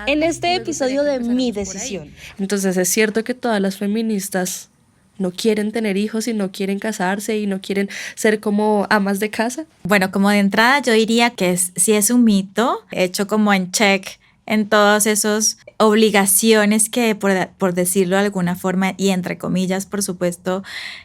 En este episodio de Mi Decisión. Entonces, ¿es cierto que todas las feministas no quieren tener hijos y no quieren casarse y no quieren ser como amas de casa? Bueno, como de entrada yo diría que sí es un mito, hecho como en check en todas esas obligaciones que, por decirlo de alguna forma, y entre comillas, por supuesto,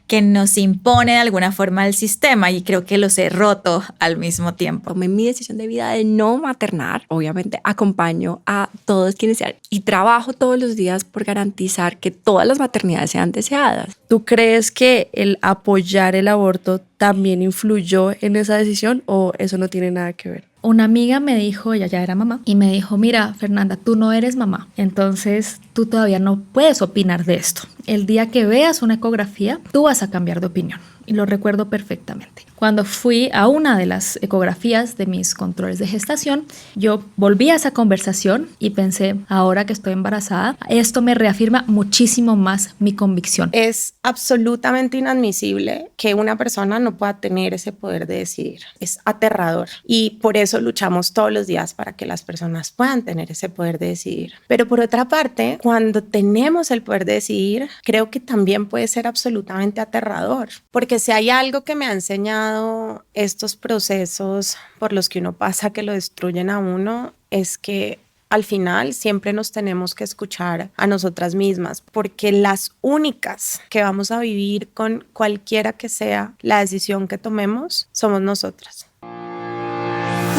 que nos impone de alguna forma el sistema, y creo que los he roto al mismo tiempo. Tomé mi decisión de vida de no maternar. Obviamente acompaño a todos quienes sean y trabajo todos los días por garantizar que todas las maternidades sean deseadas. ¿Tú crees que el apoyar el aborto también influyó en esa decisión o eso no tiene nada que ver? Una amiga me dijo, ella ya era mamá, y me dijo, mira, Fernanda, tú no eres mamá, entonces tú todavía no puedes opinar de esto. El día que veas una ecografía, tú vas a cambiar de opinión. Y lo recuerdo perfectamente. Cuando fui a una de las ecografías de mis controles de gestación, yo volví a esa conversación y pensé, ahora que estoy embarazada, esto me reafirma muchísimo más mi convicción. Es absolutamente inadmisible que una persona no pueda tener ese poder de decidir. Es aterrador y por eso luchamos todos los días para que las personas puedan tener ese poder de decidir. Pero por otra parte, cuando tenemos el poder de decidir, creo que también puede ser absolutamente aterrador, porque si hay algo que me ha enseñado estos procesos por los que uno pasa que lo destruyen a uno, es que al final siempre nos tenemos que escuchar a nosotras mismas, porque las únicas que vamos a vivir con cualquiera que sea la decisión que tomemos somos nosotras.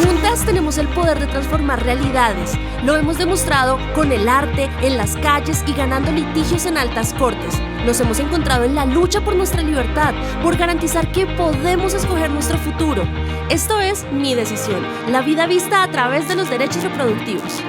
Juntas tenemos el poder de transformar realidades. Lo hemos demostrado con el arte, en las calles y ganando litigios en altas cortes. Nos hemos encontrado en la lucha por nuestra libertad, por garantizar que podemos escoger nuestro futuro. Esto es Mi Decisión, la vida vista a través de los derechos reproductivos.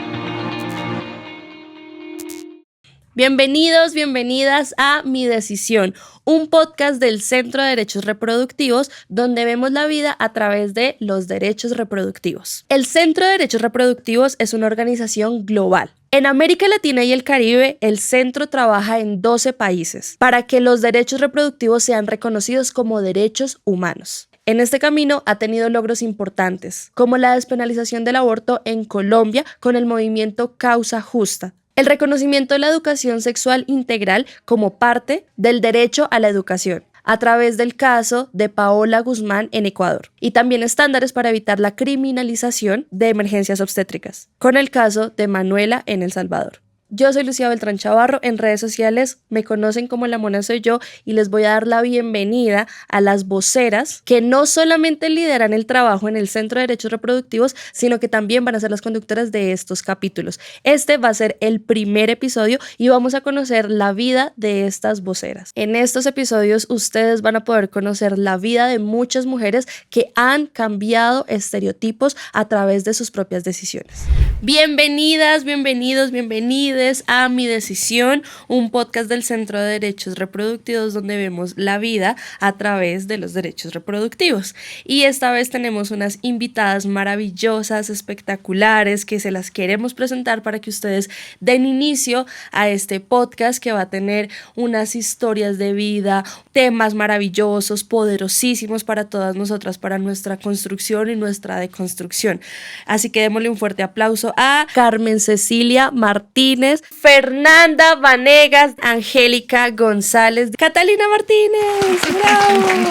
Bienvenidos, bienvenidas a Mi Decisión, un podcast del Centro de Derechos Reproductivos donde vemos la vida a través de los derechos reproductivos. El Centro de Derechos Reproductivos es una organización global. En América Latina y el Caribe, el centro trabaja en 12 países para que los derechos reproductivos sean reconocidos como derechos humanos. En este camino ha tenido logros importantes, como la despenalización del aborto en Colombia con el movimiento Causa Justa, el reconocimiento de la educación sexual integral como parte del derecho a la educación, a través del caso de Paola Guzmán en Ecuador, y también estándares para evitar la criminalización de emergencias obstétricas, con el caso de Manuela en El Salvador. Yo soy Lucía Beltrán Chavarro, en redes sociales me conocen como La Mona Soy Yo y les voy a dar la bienvenida a las voceras que no solamente lideran el trabajo en el Centro de Derechos Reproductivos, sino que también van a ser las conductoras de estos capítulos. Este va a ser el primer episodio y vamos a conocer la vida de estas voceras. En estos episodios ustedes van a poder conocer la vida de muchas mujeres que han cambiado estereotipos a través de sus propias decisiones. Bienvenidas, bienvenidos, bienvenidas a Mi Decisión, un podcast del Centro de Derechos Reproductivos donde vemos la vida a través de los derechos reproductivos. Y esta vez tenemos unas invitadas maravillosas, espectaculares, que se las queremos presentar para que ustedes den inicio a este podcast que va a tener unas historias de vida, temas maravillosos, poderosísimos para todas nosotras, para nuestra construcción y nuestra deconstrucción. Así que démosle un fuerte aplauso a Carmen Cecilia Martínez, Fernanda Vanegas, Angélica González, Catalina Martínez. ¡Bravo!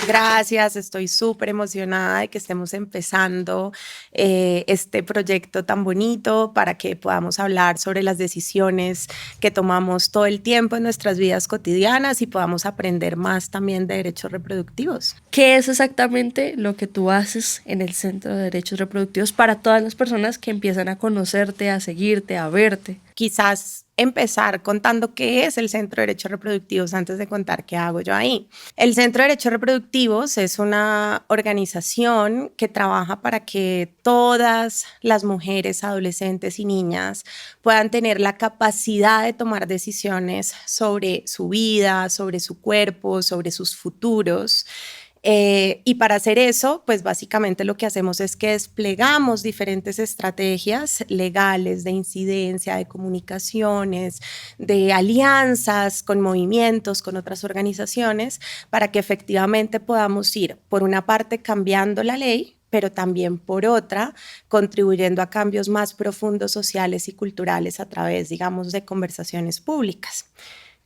Gracias, estoy súper emocionada de que estemos empezando este proyecto tan bonito para que podamos hablar sobre las decisiones que tomamos todo el tiempo en nuestras vidas cotidianas y podamos aprender más también de derechos reproductivos. ¿Qué es exactamente lo que tú haces en el Centro de Derechos Reproductivos para todas las personas que empiezan a conocerte, a seguirte, a verte? Quizás empezar contando qué es el Centro de Derechos Reproductivos antes de contar qué hago yo ahí. El Centro de Derechos Reproductivos es una organización que trabaja para que todas las mujeres, adolescentes y niñas puedan tener la capacidad de tomar decisiones sobre su vida, sobre su cuerpo, sobre sus futuros. Y para hacer eso, pues básicamente lo que hacemos es que desplegamos diferentes estrategias legales de incidencia, de comunicaciones, de alianzas con movimientos, con otras organizaciones, para que efectivamente podamos ir, por una parte, cambiando la ley, pero también por otra, contribuyendo a cambios más profundos sociales y culturales a través, digamos, de conversaciones públicas.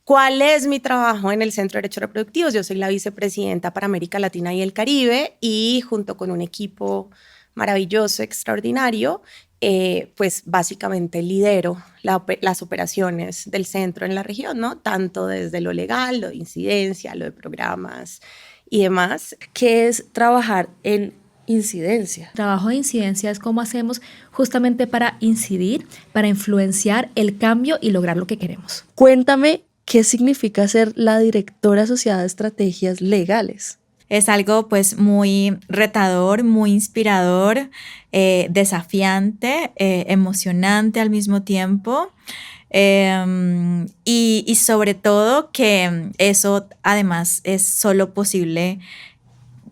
¿Cuál es mi trabajo en el Centro de Derechos Reproductivos? Yo soy la vicepresidenta para América Latina y el Caribe y junto con un equipo maravilloso, extraordinario, pues básicamente lidero las operaciones del centro en la región, ¿no? Tanto desde lo legal, lo de incidencia, lo de programas y demás. ¿Qué es trabajar en incidencia? Trabajo de incidencia es cómo hacemos justamente para incidir, para influenciar el cambio y lograr lo que queremos. Cuéntame qué significa ser la directora asociada de estrategias legales. Es algo pues muy retador, muy inspirador, desafiante, emocionante al mismo tiempo. Y sobre todo que eso además es solo posible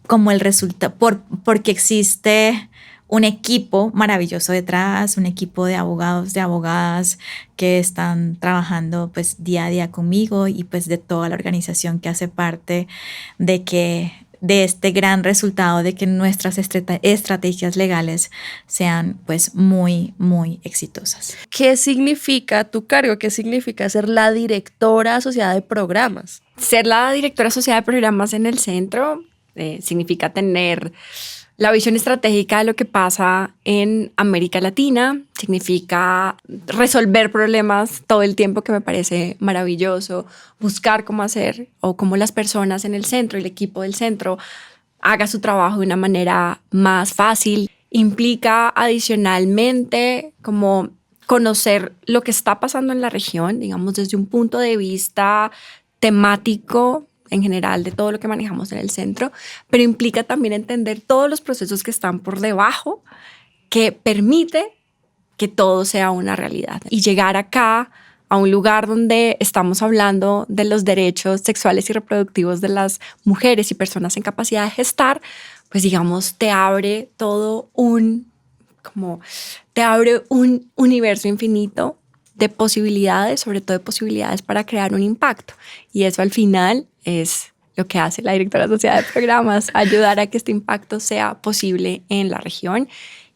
como el resultado, porque existe un equipo maravilloso detrás, un equipo de abogados, de abogadas que están trabajando pues día a día conmigo y pues de toda la organización que hace parte de este gran resultado de que nuestras estrategias legales sean pues muy, muy exitosas. ¿Qué significa tu cargo? ¿Qué significa ser la directora asociada de programas? Ser la directora asociada de programas en el centro significa tener la visión estratégica de lo que pasa en América Latina, significa resolver problemas todo el tiempo, que me parece maravilloso, buscar cómo hacer o cómo las personas en el centro y el equipo del centro haga su trabajo de una manera más fácil. Implica adicionalmente como conocer lo que está pasando en la región, digamos desde un punto de vista temático, en general de todo lo que manejamos en el centro, pero implica también entender todos los procesos que están por debajo que permite que todo sea una realidad. Y llegar acá a un lugar donde estamos hablando de los derechos sexuales y reproductivos de las mujeres y personas en capacidad de gestar, pues digamos te abre un universo infinito de posibilidades, sobre todo de posibilidades para crear un impacto. Y eso al final es lo que hace la directora asociada de programas, ayudar a que este impacto sea posible en la región.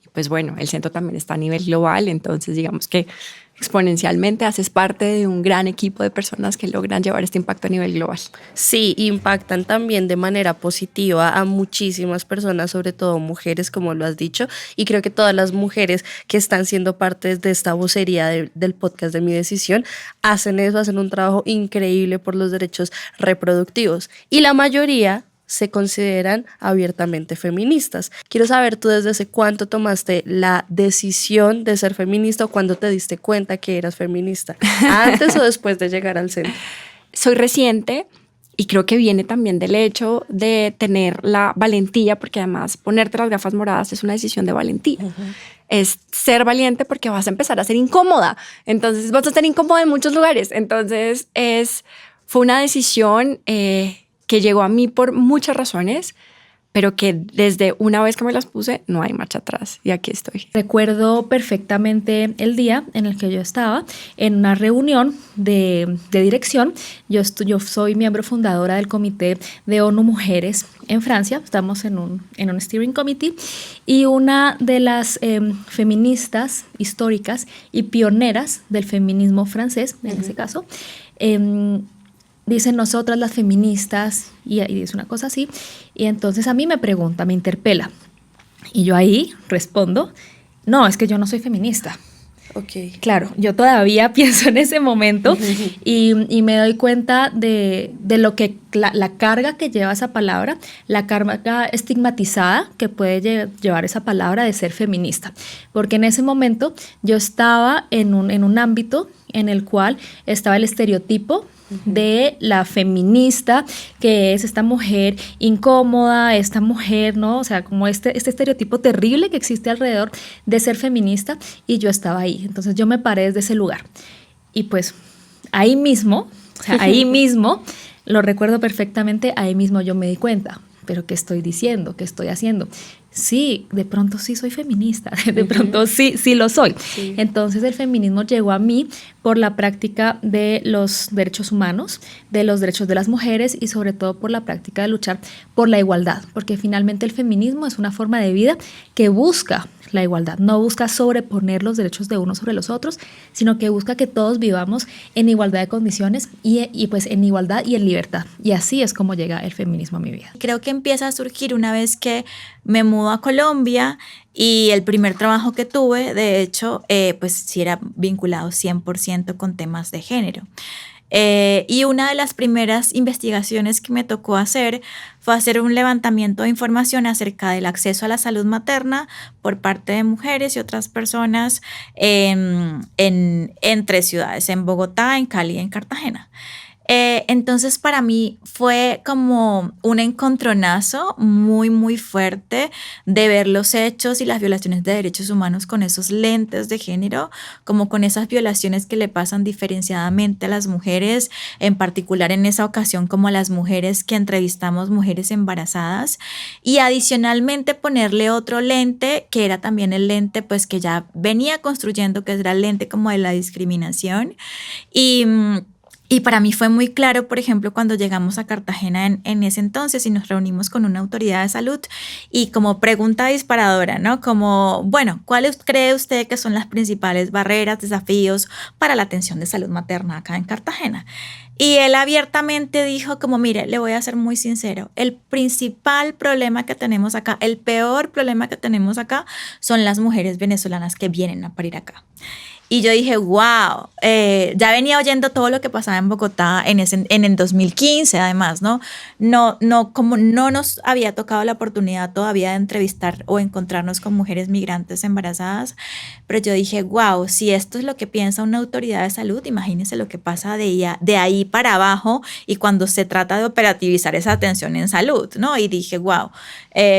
Y pues bueno, el centro también está a nivel global, entonces digamos que exponencialmente haces parte de un gran equipo de personas que logran llevar este impacto a nivel global. Sí, impactan también de manera positiva a muchísimas personas, sobre todo mujeres, como lo has dicho, y creo que todas las mujeres que están siendo parte de esta vocería del podcast de Mi Decisión hacen eso, hacen un trabajo increíble por los derechos reproductivos, y la mayoría se consideran abiertamente feministas. Quiero saber tú desde hace cuánto tomaste la decisión de ser feminista o cuándo te diste cuenta que eras feminista, antes o después de llegar al centro. Soy reciente y creo que viene también del hecho de tener la valentía, porque además ponerte las gafas moradas es una decisión de valentía. Es ser valiente porque vas a empezar a ser incómoda, entonces vas a estar incómoda en muchos lugares, entonces fue una decisión que llegó a mí por muchas razones, pero que desde una vez que me las puse no hay marcha atrás y aquí estoy. Recuerdo perfectamente el día en el que yo estaba en una reunión de dirección. Yo soy miembro fundadora del Comité de ONU Mujeres en Francia. Estamos en un steering committee y una de las feministas históricas y pioneras del feminismo francés, en ese caso, dicen nosotras las feministas y dice una cosa así, y entonces a mí me pregunta, me interpela y yo ahí respondo, no, es que yo no soy feminista. Okay. Claro, yo todavía pienso en ese momento y me doy cuenta de lo que la carga que lleva esa palabra, la carga estigmatizada que puede llevar esa palabra de ser feminista, porque en ese momento yo estaba en un ámbito en el cual estaba el estereotipo de la feminista, que es esta mujer incómoda, esta mujer, ¿no? O sea, como este estereotipo terrible que existe alrededor de ser feminista, y yo estaba ahí. Entonces yo me paré desde ese lugar. Y pues ahí mismo, lo recuerdo perfectamente, ahí mismo yo me di cuenta, pero ¿qué estoy diciendo? ¿Qué estoy haciendo? Sí, de pronto sí soy feminista, de pronto sí lo soy. Sí. Entonces el feminismo llegó a mí por la práctica de los derechos humanos, de los derechos de las mujeres y sobre todo por la práctica de luchar por la igualdad, porque finalmente el feminismo es una forma de vida que busca la igualdad, no busca sobreponer los derechos de unos sobre los otros, sino que busca que todos vivamos en igualdad de condiciones y pues en igualdad y en libertad. Y así es como llega el feminismo a mi vida. Creo que empieza a surgir una vez que me mudo a Colombia y el primer trabajo que tuve, de hecho, pues sí era vinculado 100% con temas de género. Y una de las primeras investigaciones que me tocó hacer fue hacer un levantamiento de información acerca del acceso a la salud materna por parte de mujeres y otras personas en 3 ciudades, en Bogotá, en Cali y en Cartagena. Entonces para mí fue como un encontronazo muy muy fuerte de ver los hechos y las violaciones de derechos humanos con esos lentes de género, como con esas violaciones que le pasan diferenciadamente a las mujeres, en particular en esa ocasión como a las mujeres que entrevistamos, mujeres embarazadas, y adicionalmente ponerle otro lente que era también el lente pues que ya venía construyendo, que era el lente como de la discriminación. Y para mí fue muy claro, por ejemplo, cuando llegamos a Cartagena en ese entonces y nos reunimos con una autoridad de salud y como pregunta disparadora, ¿no? Como, bueno, ¿cuáles cree usted que son las principales barreras, desafíos para la atención de salud materna acá en Cartagena? Y él abiertamente dijo como, mire, le voy a ser muy sincero, el principal problema que tenemos acá, el peor problema que tenemos acá son las mujeres venezolanas que vienen a parir acá. Y yo dije, wow, ya venía oyendo todo lo que pasaba en Bogotá en el 2015, además, ¿no? Como no nos había tocado la oportunidad todavía de entrevistar o encontrarnos con mujeres migrantes embarazadas, pero yo dije, wow, si esto es lo que piensa una autoridad de salud, imagínense lo que pasa de ahí para abajo y cuando se trata de operativizar esa atención en salud, ¿no? Y dije, wow,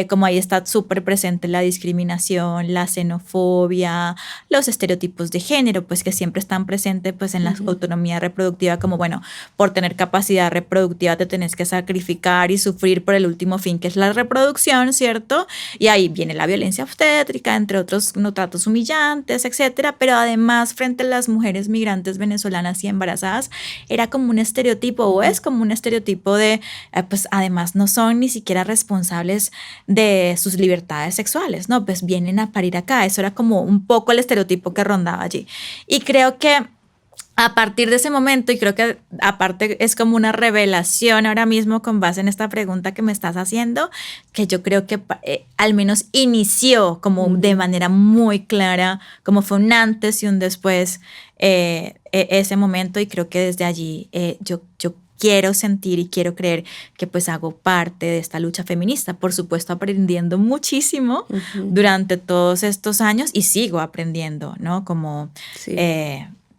como ahí está súper presente la discriminación, la xenofobia, los estereotipos de género, pues que siempre están presentes pues en la autonomía reproductiva, como bueno, por tener capacidad reproductiva te tenés que sacrificar y sufrir por el último fin que es la reproducción, ¿cierto? Y ahí viene la violencia obstétrica, entre otros no tratos humillantes, etcétera, pero además frente a las mujeres migrantes venezolanas y embarazadas era como un estereotipo o es como un estereotipo de pues además no son ni siquiera responsables de sus libertades sexuales, ¿no? Pues vienen a parir acá, eso era como un poco el estereotipo que rondaba allí. Y creo que a partir de ese momento, y creo que aparte es como una revelación ahora mismo con base en esta pregunta que me estás haciendo, que yo creo que al menos inició como de manera muy clara, como fue un antes y un después ese momento, y creo que desde allí yo quiero sentir y quiero creer que pues hago parte de esta lucha feminista, por supuesto aprendiendo muchísimo durante todos estos años y sigo aprendiendo, ¿no? Como Sí.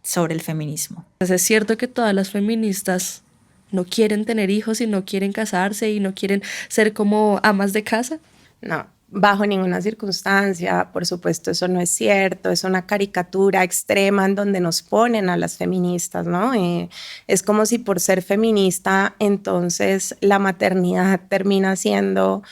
Sobre el feminismo. Es cierto que todas las feministas no quieren tener hijos y no quieren casarse y no quieren ser como amas de casa. No, bajo ninguna circunstancia, por supuesto, eso no es cierto, es una caricatura extrema en donde nos ponen a las feministas, ¿no? Es como si por ser feminista, entonces la maternidad termina siendo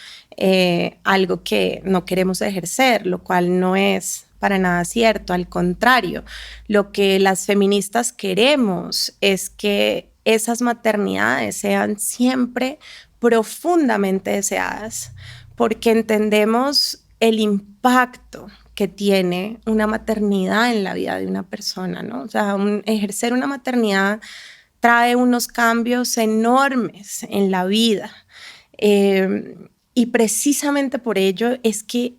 algo que no queremos ejercer, lo cual no es para nada cierto, al contrario, lo que las feministas queremos es que esas maternidades sean siempre profundamente deseadas, porque entendemos el impacto que tiene una maternidad en la vida de una persona, ¿no? O sea, ejercer una maternidad trae unos cambios enormes en la vida. Y precisamente por ello es que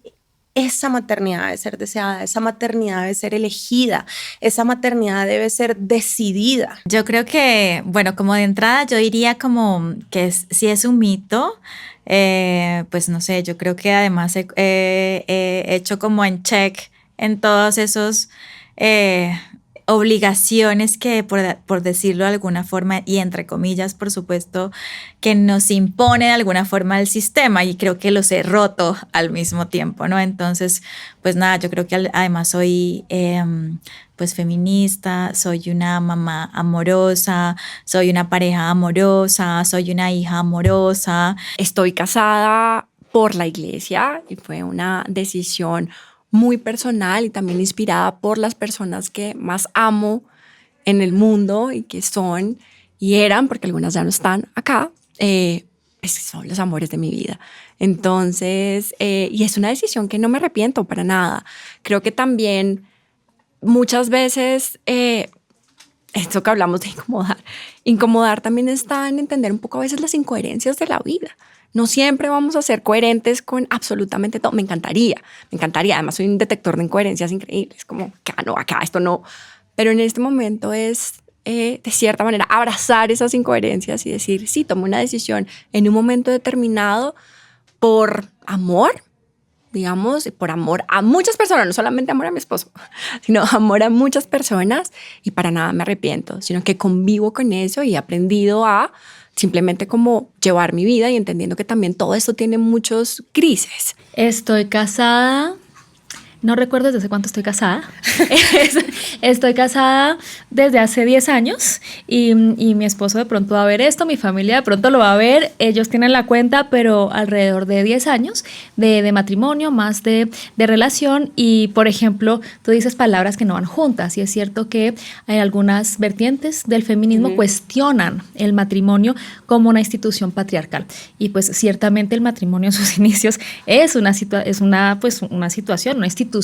esa maternidad debe ser deseada, esa maternidad debe ser elegida, esa maternidad debe ser decidida. Yo creo que, bueno, como de entrada yo diría como que si es un mito, pues no sé, yo creo que además he hecho como en check en todos esos obligaciones que, por decirlo de alguna forma, y entre comillas, por supuesto, que nos impone de alguna forma el sistema, y creo que los he roto al mismo tiempo, ¿no? Entonces, pues nada, yo creo que además soy pues feminista, soy una mamá amorosa, soy una pareja amorosa, soy una hija amorosa. Estoy casada por la iglesia y fue una decisión muy personal y también inspirada por las personas que más amo en el mundo y que son y eran, porque algunas ya no están acá, son los amores de mi vida. Entonces, y es una decisión que no me arrepiento para nada. Creo que también muchas veces, esto que hablamos de incomodar también está en entender un poco a veces las incoherencias de la vida. No siempre vamos a ser coherentes con absolutamente todo. Me encantaría. Además, soy un detector de incoherencias increíbles, como acá, esto no. Pero en este momento es, de cierta manera, abrazar esas incoherencias y decir, sí, tomo una decisión en un momento determinado por amor, digamos, por amor a muchas personas, no solamente amor a mi esposo, sino amor a muchas personas, y para nada me arrepiento, sino que convivo con eso y he aprendido a simplemente como llevar mi vida y entendiendo que también todo esto tiene muchos grises. Estoy casada. No recuerdo desde hace cuánto estoy casada. Estoy casada desde hace 10 años y mi esposo de pronto va a ver esto, mi familia de pronto lo va a ver, ellos tienen la cuenta, pero alrededor de 10 años de matrimonio, más de relación. Y, por ejemplo, tú dices palabras que no van juntas, y es cierto que hay algunas vertientes del feminismo cuestionan el matrimonio como una institución patriarcal. Y pues ciertamente el matrimonio en sus inicios es una situación, una institución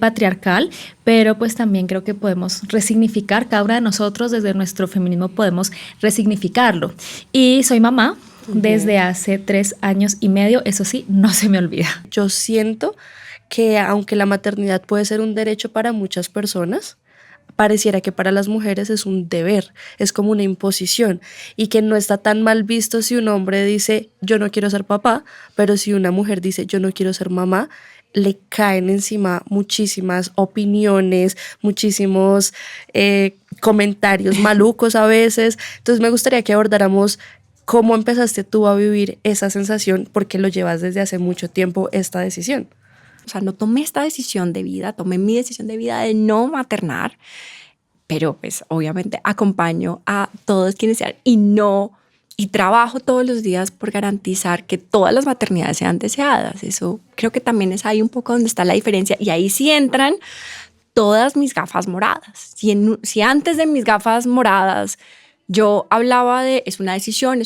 patriarcal, pero pues también creo que podemos resignificar, cada una de nosotros desde nuestro feminismo podemos resignificarlo. Y soy mamá desde hace 3 años y medio, eso sí, no se me olvida. Yo siento que aunque la maternidad puede ser un derecho para muchas personas, pareciera que para las mujeres es un deber, es como una imposición, y que no está tan mal visto si un hombre dice yo no quiero ser papá, pero si una mujer dice yo no quiero ser mamá, le caen encima muchísimas opiniones, muchísimos comentarios malucos a veces. Entonces me gustaría que abordáramos cómo empezaste tú a vivir esa sensación, porque lo llevas desde hace mucho tiempo, esta decisión. O sea, no tomé esta decisión de vida, tomé mi decisión de vida de no maternar, pero pues obviamente acompaño a todos quienes sean y trabajo todos los días por garantizar que todas las maternidades sean deseadas. Eso creo que también es ahí un poco donde está la diferencia, y ahí sí entran todas mis gafas moradas. Si antes de mis gafas moradas yo hablaba de es una decisión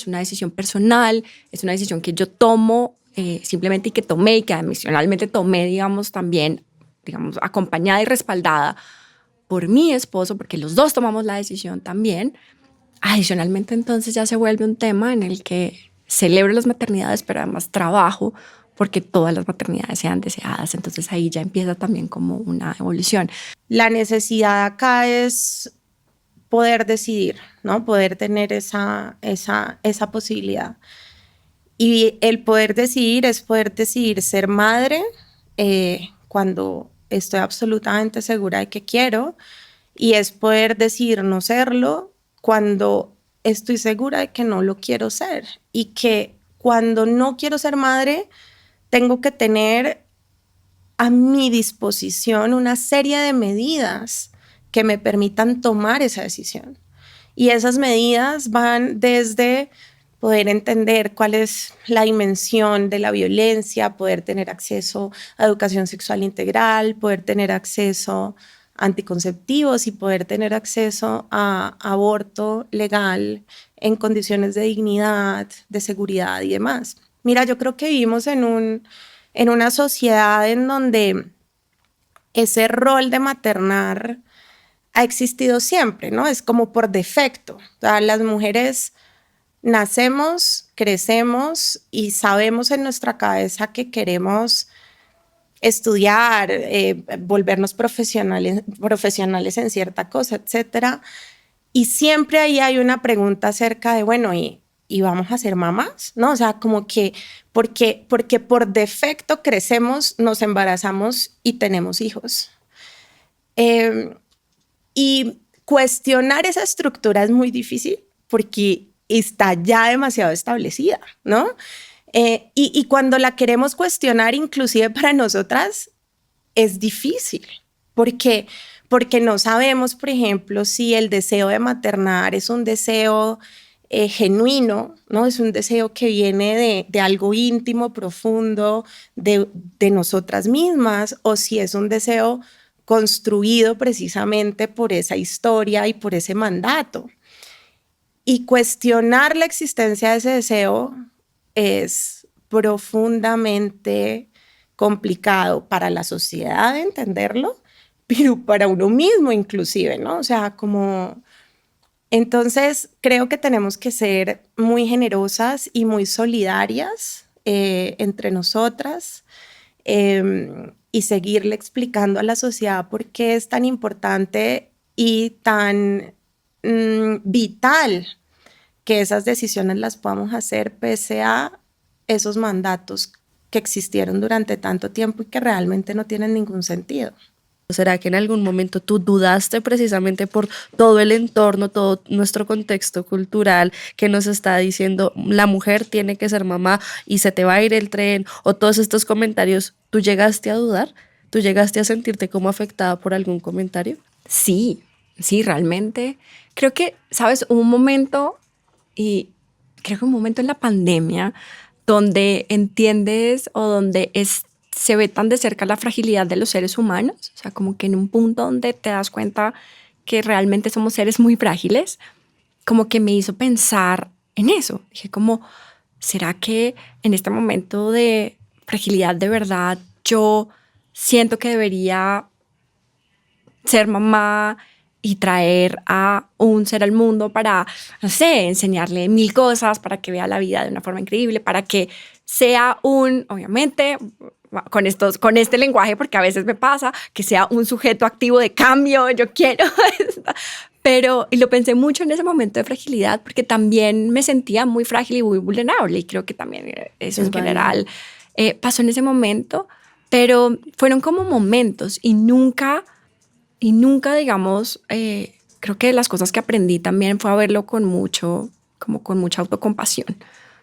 personal, es una decisión que yo tomo simplemente, y que tomé y que adicionalmente tomé, digamos, también, digamos, acompañada y respaldada por mi esposo, porque los dos tomamos la decisión también. Adicionalmente, entonces ya se vuelve un tema en el que celebro las maternidades, pero además trabajo porque todas las maternidades sean deseadas. Entonces ahí ya empieza también como una evolución. La necesidad acá es poder decidir, ¿no? Poder tener esa posibilidad. Y el poder decidir es poder decidir ser madre cuando estoy absolutamente segura de que quiero, y es poder decidir no serlo cuando estoy segura de que no lo quiero ser, y que cuando no quiero ser madre tengo que tener a mi disposición una serie de medidas que me permitan tomar esa decisión. Y esas medidas van desde poder entender cuál es la dimensión de la violencia, poder tener acceso a educación sexual integral, poder tener acceso a anticonceptivos y poder tener acceso a aborto legal en condiciones de dignidad, de seguridad y demás. Mira, yo creo que vivimos en una sociedad en donde ese rol de maternar ha existido siempre, ¿no? Es como por defecto. O sea, las mujeres nacemos, crecemos y sabemos en nuestra cabeza que queremos estudiar, volvernos profesionales en cierta cosa, etcétera. Y siempre ahí hay una pregunta acerca de, bueno, ¿y vamos a ser mamás? ¿No? O sea, como que porque por defecto crecemos, nos embarazamos y tenemos hijos. Y cuestionar esa estructura es muy difícil porque está ya demasiado establecida, ¿no? Y cuando la queremos cuestionar, inclusive para nosotras, es difícil, porque no sabemos, por ejemplo, si el deseo de maternar es un deseo genuino, ¿no? Es un deseo que viene de algo íntimo, profundo, de nosotras mismas, o si es un deseo construido precisamente por esa historia y por ese mandato. Y cuestionar la existencia de ese deseo es profundamente complicado para la sociedad entenderlo, pero para uno mismo inclusive, ¿no? O sea, como... Entonces, creo que tenemos que ser muy generosas y muy solidarias entre nosotras y seguirle explicando a la sociedad por qué es tan importante y tan vital que esas decisiones las podamos hacer pese a esos mandatos que existieron durante tanto tiempo y que realmente no tienen ningún sentido. ¿Será que en algún momento tú dudaste precisamente por todo el entorno, todo nuestro contexto cultural que nos está diciendo la mujer tiene que ser mamá y se te va a ir el tren, o todos estos comentarios? ¿Tú llegaste a dudar? ¿Tú llegaste a sentirte como afectada por algún comentario? Sí, realmente. Creo que, ¿sabes? Hubo un momento, y creo que un momento en la pandemia, donde entiendes o donde se ve tan de cerca la fragilidad de los seres humanos, o sea, como que en un punto donde te das cuenta que realmente somos seres muy frágiles, como que me hizo pensar en eso. Dije como, ¿será que en este momento de fragilidad de verdad yo siento que debería ser mamá y traer a un ser al mundo para, no sé, enseñarle 1000 cosas, para que vea la vida de una forma increíble, para que sea obviamente, con este lenguaje, porque a veces me pasa, que sea un sujeto activo de cambio, yo quiero pero, y lo pensé mucho en ese momento de fragilidad, porque también me sentía muy frágil y muy vulnerable, y creo que también eso en general pasó en ese momento, pero fueron como momentos y nunca, digamos, creo que las cosas que aprendí también fue a verlo con mucha autocompasión.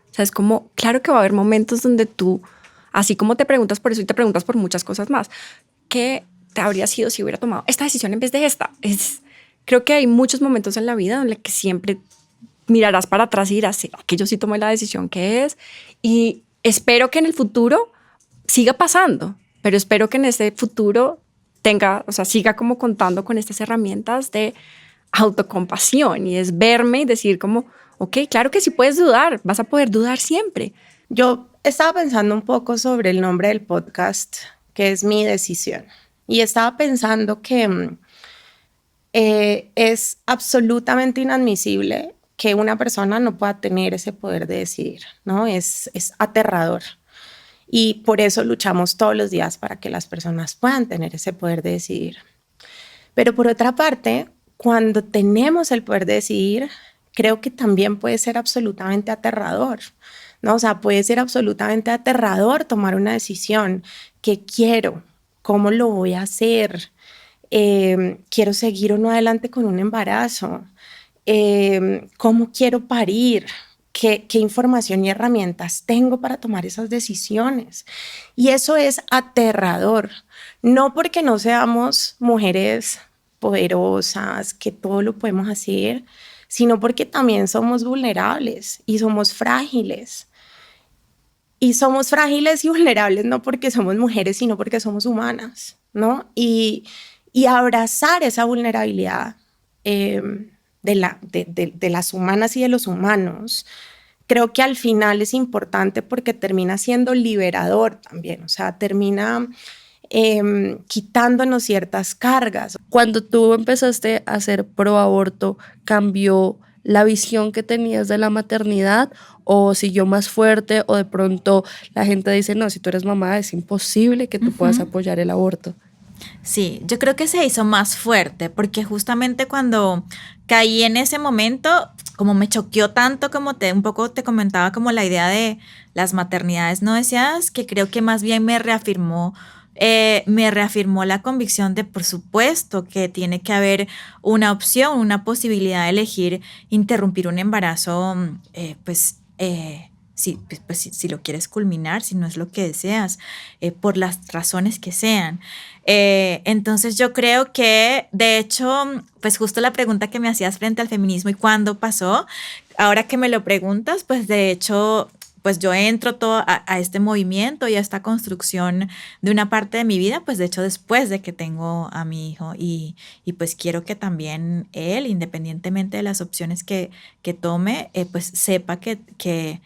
O sea, es como, claro que va a haber momentos donde tú, así como te preguntas por eso y te preguntas por muchas cosas más, ¿qué te habría sido si hubiera tomado esta decisión en vez de esta? Creo que hay muchos momentos en la vida en los que siempre mirarás para atrás y dirás, ¿será que yo sí tomé la decisión que es? Y espero que en el futuro siga pasando, pero espero que en ese futuro siga como contando con estas herramientas de autocompasión, y es verme y decir como, ok, claro que sí puedes dudar, vas a poder dudar siempre. Yo estaba pensando un poco sobre el nombre del podcast, que es Mi Decisión, y estaba pensando que es absolutamente inadmisible que una persona no pueda tener ese poder de decidir, ¿no? Es aterrador. Y por eso luchamos todos los días para que las personas puedan tener ese poder de decidir. Pero por otra parte, cuando tenemos el poder de decidir, creo que también puede ser absolutamente aterrador, ¿no? O sea, puede ser absolutamente aterrador tomar una decisión. ¿Qué quiero? ¿Cómo lo voy a hacer? ¿Quiero seguir o no adelante con un embarazo? ¿Cómo quiero parir? ¿Qué información y herramientas tengo para tomar esas decisiones? Y eso es aterrador, no porque no seamos mujeres poderosas, que todo lo podemos hacer, sino porque también somos vulnerables y somos frágiles. Y somos frágiles y vulnerables no porque somos mujeres, sino porque somos humanas, ¿no? Y abrazar esa vulnerabilidad de las humanas y de los humanos, creo que al final es importante porque termina siendo liberador también, o sea, termina quitándonos ciertas cargas. Cuando tú empezaste a ser pro aborto, ¿cambió la visión que tenías de la maternidad o siguió más fuerte, o de pronto la gente dice, no, si tú eres mamá es imposible que tú puedas apoyar el aborto? Sí, yo creo que se hizo más fuerte porque justamente cuando caí en ese momento, como me choqueó tanto, como un poco te comentaba, como la idea de las maternidades no deseadas, que creo que más bien me reafirmó la convicción de, por supuesto, que tiene que haber una opción, una posibilidad de elegir interrumpir un embarazo, si lo quieres culminar, si no es lo que deseas, por las razones que sean. Entonces yo creo que, de hecho, pues justo la pregunta que me hacías frente al feminismo y cuándo pasó, ahora que me lo preguntas, pues de hecho pues yo entro todo a este movimiento y a esta construcción de una parte de mi vida, pues de hecho después de que tengo a mi hijo y pues quiero que también él, independientemente de las opciones que tome, pues sepa que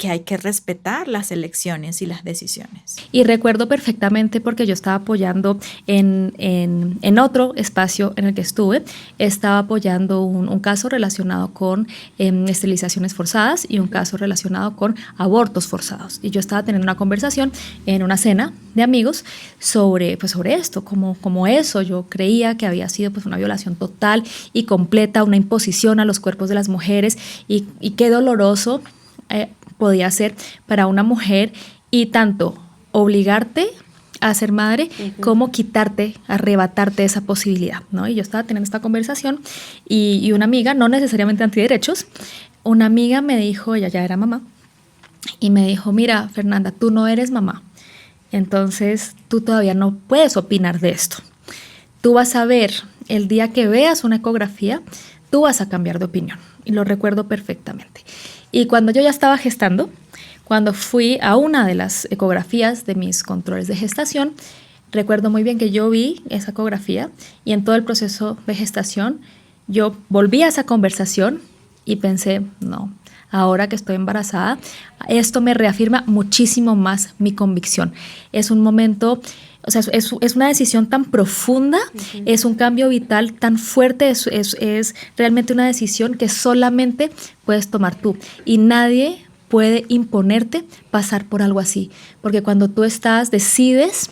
hay que respetar las elecciones y las decisiones. Y recuerdo perfectamente porque yo estaba apoyando en otro espacio en el que estuve, estaba apoyando un caso relacionado con esterilizaciones forzadas y un caso relacionado con abortos forzados. Y yo estaba teniendo una conversación en una cena de amigos sobre esto, como eso. Yo creía que había sido pues una violación total y completa, una imposición a los cuerpos de las mujeres y qué doloroso podía ser para una mujer y tanto obligarte a ser madre como quitarte, arrebatarte esa posibilidad, ¿no? Y yo estaba teniendo esta conversación y una amiga, no necesariamente antiderechos, una amiga me dijo, ella ya era mamá, y me dijo, mira, Fernanda, tú no eres mamá, entonces tú todavía no puedes opinar de esto. Tú vas a ver, el día que veas una ecografía, tú vas a cambiar de opinión. Y lo recuerdo perfectamente. Y cuando yo ya estaba gestando, cuando fui a una de las ecografías de mis controles de gestación, recuerdo muy bien que yo vi esa ecografía y en todo el proceso de gestación yo volví a esa conversación y pensé, no, ahora que estoy embarazada, esto me reafirma muchísimo más mi convicción. Es un momento, o sea, es una decisión tan profunda, es un cambio vital tan fuerte, es realmente una decisión que solamente puedes tomar tú y nadie puede imponerte pasar por algo así, porque cuando tú decides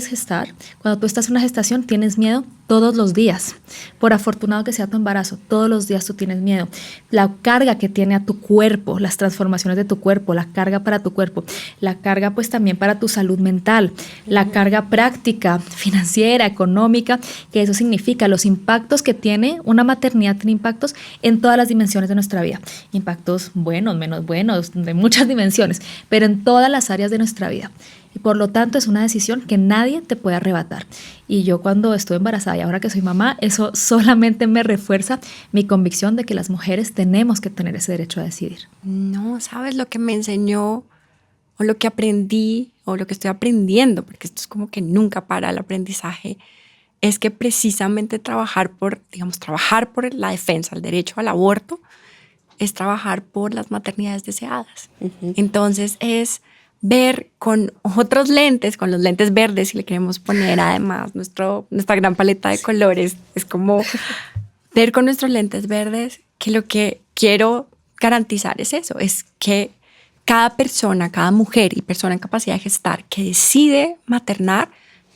gestar, cuando tú estás en una gestación tienes miedo todos los días, por afortunado que sea tu embarazo, todos los días tú tienes miedo, la carga que tiene a tu cuerpo, las transformaciones de tu cuerpo, la carga para tu cuerpo, la carga pues también para tu salud mental, la carga práctica, financiera, económica, que eso significa los impactos que tiene una maternidad, tiene impactos en todas las dimensiones de nuestra vida, impactos buenos, menos buenos, de muchas dimensiones, pero en todas las áreas de nuestra vida. Y por lo tanto es una decisión que nadie te puede arrebatar. Y yo cuando estuve embarazada y ahora que soy mamá, eso solamente me refuerza mi convicción de que las mujeres tenemos que tener ese derecho a decidir. No, ¿sabes lo que me enseñó o lo que aprendí o lo que estoy aprendiendo? Porque esto es como que nunca para el aprendizaje. Es que precisamente trabajar por la defensa, el derecho al aborto, es trabajar por las maternidades deseadas. Entonces es ver con otros lentes, con los lentes verdes, si le queremos poner además nuestra gran paleta de colores, es como ver con nuestros lentes verdes que lo que quiero garantizar es eso, es que cada persona, cada mujer y persona en capacidad de gestar que decide maternar,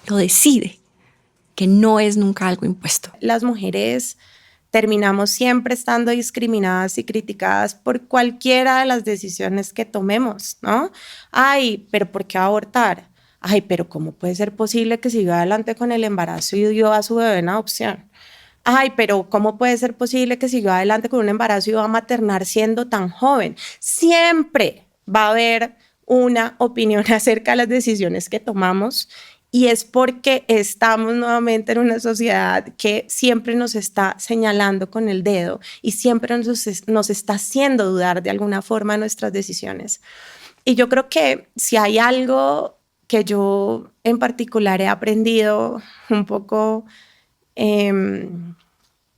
lo decide, que no es nunca algo impuesto. Las mujeres terminamos siempre estando discriminadas y criticadas por cualquiera de las decisiones que tomemos, ¿no? Ay, pero ¿por qué abortar? Ay, pero ¿cómo puede ser posible que siga adelante con el embarazo y dio a su bebé en adopción? Ay, pero ¿cómo puede ser posible que siga adelante con un embarazo y va a maternar siendo tan joven? Siempre va a haber una opinión acerca de las decisiones que tomamos. Y es porque estamos nuevamente en una sociedad que siempre nos está señalando con el dedo y siempre nos está haciendo dudar de alguna forma de nuestras decisiones. Y yo creo que si hay algo que yo en particular he aprendido un poco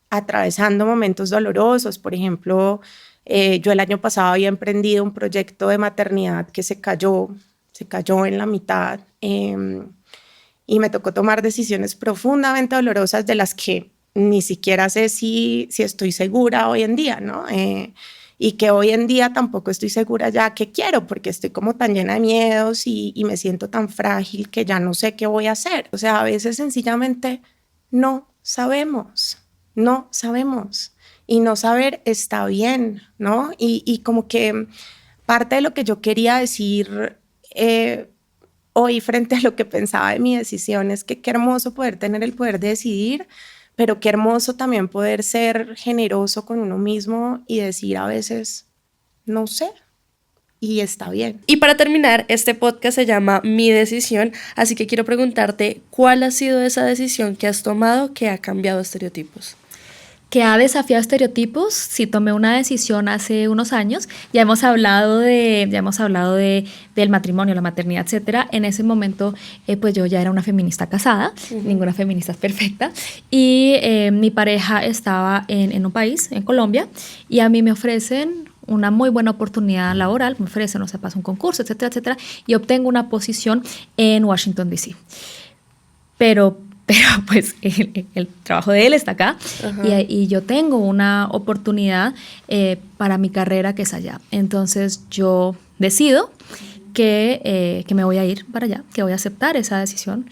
atravesando momentos dolorosos, por ejemplo, yo el año pasado había emprendido un proyecto de maternidad que se cayó en la mitad. Y me tocó tomar decisiones profundamente dolorosas de las que ni siquiera sé si estoy segura hoy en día, ¿no? Y que hoy en día tampoco estoy segura ya qué quiero, porque estoy como tan llena de miedos y me siento tan frágil que ya no sé qué voy a hacer. O sea, a veces sencillamente no sabemos. Y no saber está bien, ¿no? Y como que parte de lo que yo quería decir hoy frente a lo que pensaba de mi decisión es que qué hermoso poder tener el poder de decidir, pero qué hermoso también poder ser generoso con uno mismo y decir a veces, no sé, y está bien. Y para terminar, este podcast se llama Mi Decisión, así que quiero preguntarte, ¿cuál ha sido esa decisión que has tomado que ha cambiado estereotipos? que ha desafiado estereotipos, sí tomé una decisión hace unos años. Ya hemos hablado del matrimonio, la maternidad, etcétera. En ese momento, pues yo ya era una feminista casada, ninguna feminista es perfecta, y mi pareja estaba en un país, en Colombia, y a mí me ofrecen una muy buena oportunidad laboral, me ofrecen, o sea, paso un concurso, etcétera, etcétera, y obtengo una posición en Washington, D.C. Pero pues el trabajo de él está acá y yo tengo una oportunidad para mi carrera que es allá. Entonces yo decido que me voy a ir para allá, que voy a aceptar esa decisión,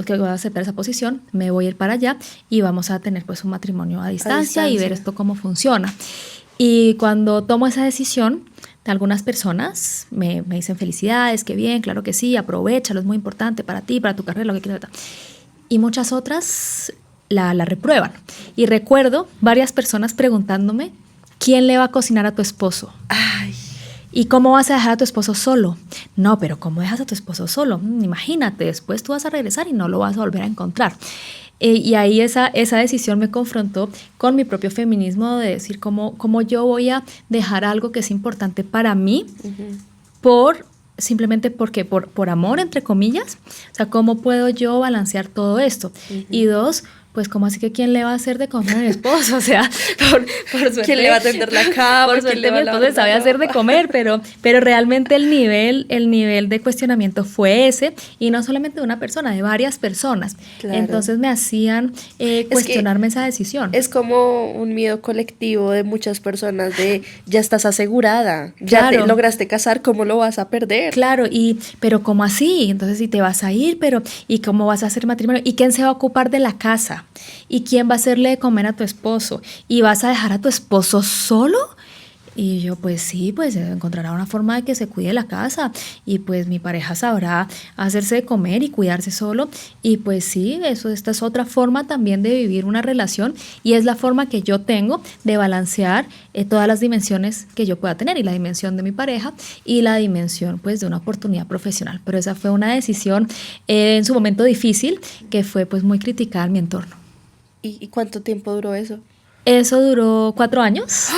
que voy a aceptar esa posición, me voy a ir para allá y vamos a tener pues un matrimonio a distancia y ver esto cómo funciona. Y cuando tomo esa decisión, algunas personas me dicen felicidades, qué bien, claro que sí, aprovéchalo, es muy importante para ti, para tu carrera, lo que quieras. Y muchas otras la reprueban. Y recuerdo varias personas preguntándome, ¿quién le va a cocinar a tu esposo? Ay. ¿Y cómo vas a dejar a tu esposo solo? No, pero ¿cómo dejas a tu esposo solo? Imagínate, después tú vas a regresar y no lo vas a volver a encontrar. Y ahí esa decisión me confrontó con mi propio feminismo de decir cómo yo voy a dejar algo que es importante para mí simplemente porque por amor, entre comillas. O sea, ¿cómo puedo yo balancear todo esto? Y dos, pues ¿cómo así que quién le va a hacer de comer a mi esposo? O sea, por suerte. ¿Quién le va a tender la cama? Por suerte mi esposo sabe hacer de comer, pero realmente el nivel de cuestionamiento fue ese, y no solamente de una persona, de varias personas. Claro. Entonces me hacían cuestionarme esa decisión. Es como un miedo colectivo de muchas personas de ya estás asegurada, ya Claro. te lograste casar, ¿cómo lo vas a perder? Claro, pero ¿cómo así? Entonces, si te vas a ir, ¿y cómo vas a hacer matrimonio? ¿Y quién se va a ocupar de la casa? ¿Y quién va a hacerle de comer a tu esposo? ¿Y vas a dejar a tu esposo solo? Y yo, pues sí, pues encontrará una forma de que se cuide la casa, y pues mi pareja sabrá hacerse de comer y cuidarse solo, y pues sí, esta es otra forma también de vivir una relación, y es la forma que yo tengo de balancear todas las dimensiones que yo pueda tener, y la dimensión de mi pareja y la dimensión pues de una oportunidad profesional. Pero esa fue una decisión en su momento difícil, que fue pues muy criticada en mi entorno. ¿Y cuánto tiempo duró eso? Eso duró 4 años.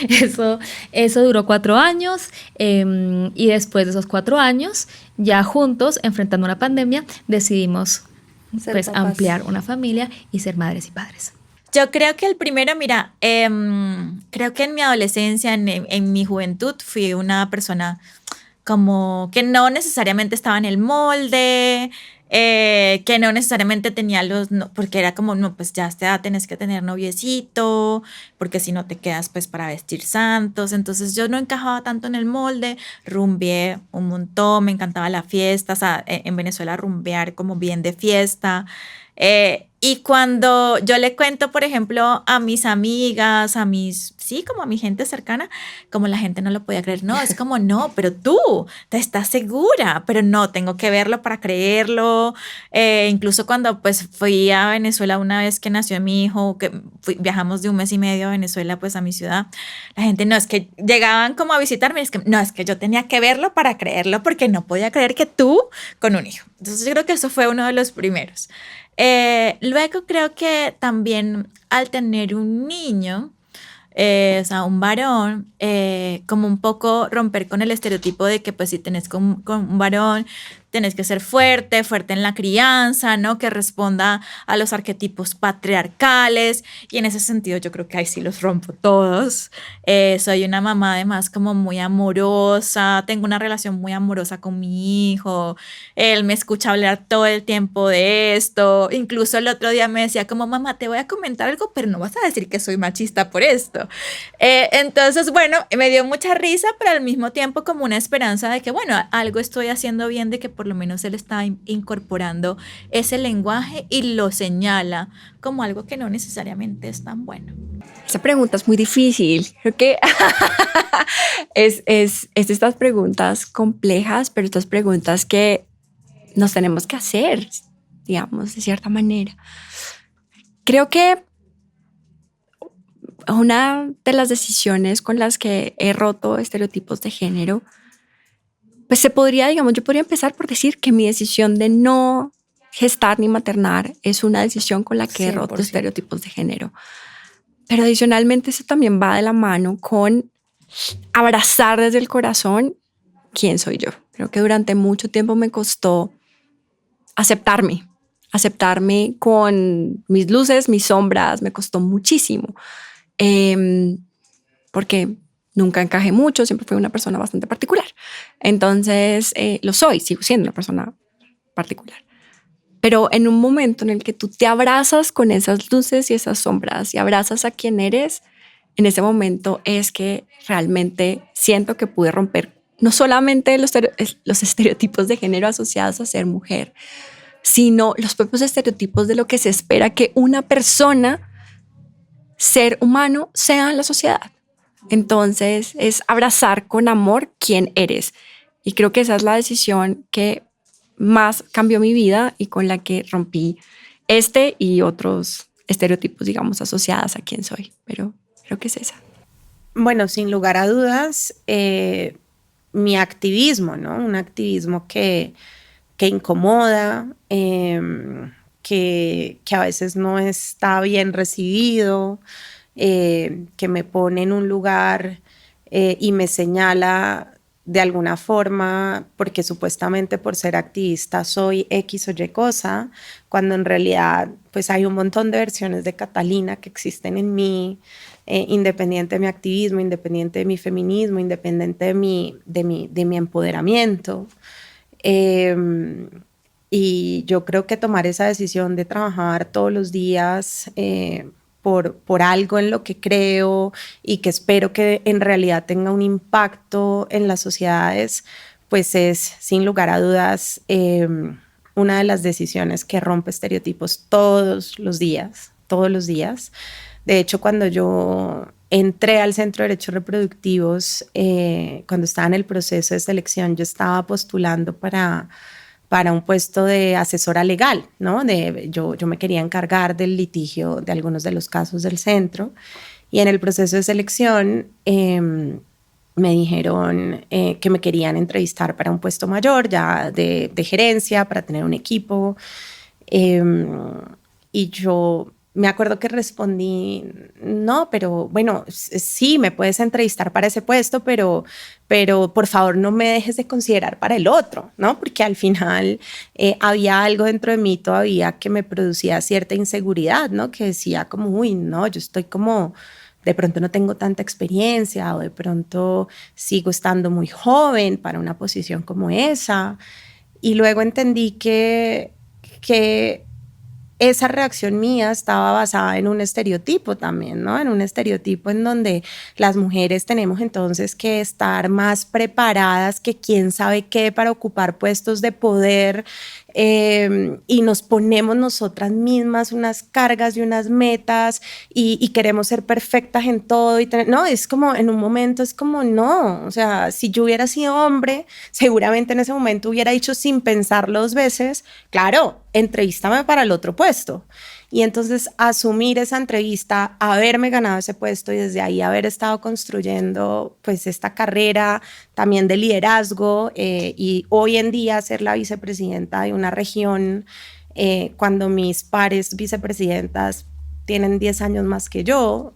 Eso duró 4 años. Y después de esos 4 años, ya juntos, enfrentando una pandemia, decidimos pues ampliar una familia y ser madres y padres. Yo creo que el primero, mira, creo que en mi adolescencia, en mi juventud, fui una persona como que no necesariamente estaba en el molde, que no necesariamente tenía porque era como, no, pues ya a esta edad tenés que tener noviecito, porque si no te quedas pues para vestir santos. Entonces yo no encajaba tanto en el molde, rumbeé un montón, me encantaba la fiesta, o sea, en Venezuela rumbear como bien de fiesta. Y cuando yo le cuento, por ejemplo, a mis amigas, como a mi gente cercana, como la gente no lo podía creer. No, es como, no, pero tú te estás segura, pero no, tengo que verlo para creerlo. Incluso cuando pues fui a Venezuela una vez que nació mi hijo, viajamos de 1 mes y medio a Venezuela, pues a mi ciudad, la gente, no, es que llegaban como a visitarme, es que yo tenía que verlo para creerlo, porque no podía creer que tú con un hijo. Entonces yo creo que eso fue uno de los primeros. Luego creo que también al tener un niño, o sea, un varón, como un poco romper con el estereotipo de que pues si tenés con un varón, tenés que ser fuerte en la crianza, ¿no? Que responda a los arquetipos patriarcales, y en ese sentido yo creo que ahí sí los rompo todos. Soy una mamá además como muy amorosa, tengo una relación muy amorosa con mi hijo, él me escucha hablar todo el tiempo de esto, incluso el otro día me decía como, mamá, te voy a comentar algo, pero no vas a decir que soy machista por esto. Entonces, bueno, me dio mucha risa, pero al mismo tiempo como una esperanza de que, bueno, algo estoy haciendo bien, de que por lo menos él está incorporando ese lenguaje y lo señala como algo que no necesariamente es tan bueno. Esa pregunta es muy difícil. Creo que es de estas preguntas complejas, pero estas preguntas que nos tenemos que hacer, digamos, de cierta manera. Creo que una de las decisiones con las que he roto estereotipos de género, pues yo podría empezar por decir que mi decisión de no gestar ni maternar es una decisión con la que he roto 100%. estereotipos de género. Pero adicionalmente eso también va de la mano con abrazar desde el corazón quién soy yo. Creo que durante mucho tiempo me costó aceptarme con mis luces, mis sombras, me costó muchísimo. Porque nunca encajé mucho, siempre fui una persona bastante particular. Entonces, lo soy, sigo siendo una persona particular. Pero en un momento en el que tú te abrazas con esas luces y esas sombras y abrazas a quien eres, en ese momento es que realmente siento que pude romper no solamente los estereotipos de género asociados a ser mujer, sino los propios estereotipos de lo que se espera que una persona, ser humano, sea en la sociedad. Entonces es abrazar con amor quién eres. Y creo que esa es la decisión que más cambió mi vida y con la que rompí y otros estereotipos, digamos, asociados a quién soy. Pero creo que es esa. Bueno, sin lugar a dudas, mi activismo, ¿no? Un activismo que incomoda, que a veces no está bien recibido, que me pone en un lugar y me señala de alguna forma porque supuestamente por ser activista soy X o Y cosa, cuando en realidad pues hay un montón de versiones de Catalina que existen en mí, independiente de mi activismo, independiente de mi feminismo, independiente de mi empoderamiento. Y yo creo que tomar esa decisión de trabajar todos los días por algo en lo que creo y que espero que en realidad tenga un impacto en las sociedades, pues es sin lugar a dudas una de las decisiones que rompe estereotipos todos los días, todos los días. De hecho, cuando yo entré al Centro de Derechos Reproductivos, cuando estaba en el proceso de selección, yo estaba postulando para un puesto de asesora legal, ¿no? Yo me quería encargar del litigio de algunos de los casos del centro, y en el proceso de selección me dijeron que me querían entrevistar para un puesto mayor, ya de gerencia, para tener un equipo, y yo me acuerdo que respondí, no, pero bueno, sí, me puedes entrevistar para ese puesto, pero por favor no me dejes de considerar para el otro, ¿no? Porque al final había algo dentro de mí todavía que me producía cierta inseguridad, ¿no? Que decía como, uy, no, yo estoy como, de pronto no tengo tanta experiencia o de pronto sigo estando muy joven para una posición como esa. Y luego entendí que esa reacción mía estaba basada en un estereotipo también, ¿no? En un estereotipo en donde las mujeres tenemos entonces que estar más preparadas que quién sabe qué para ocupar puestos de poder, y nos ponemos nosotras mismas unas cargas y unas metas y queremos ser perfectas en todo. No, es como en un momento es como no, o sea, si yo hubiera sido hombre, seguramente en ese momento hubiera dicho sin pensarlo 2 veces, claro, entrevístame para el otro puesto. Y entonces asumir esa entrevista, haberme ganado ese puesto y desde ahí haber estado construyendo pues esta carrera también de liderazgo, y hoy en día ser la vicepresidenta de una región, cuando mis pares vicepresidentas tienen 10 años más que yo,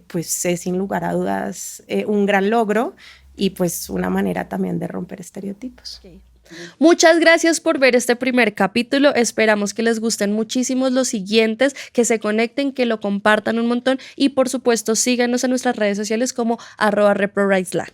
pues es sin lugar a dudas un gran logro y pues una manera también de romper estereotipos. Okay. Muchas gracias por ver este primer capítulo. Esperamos que les gusten muchísimo los siguientes, que se conecten, que lo compartan un montón y por supuesto síganos en nuestras redes sociales como @ReproRightsLab.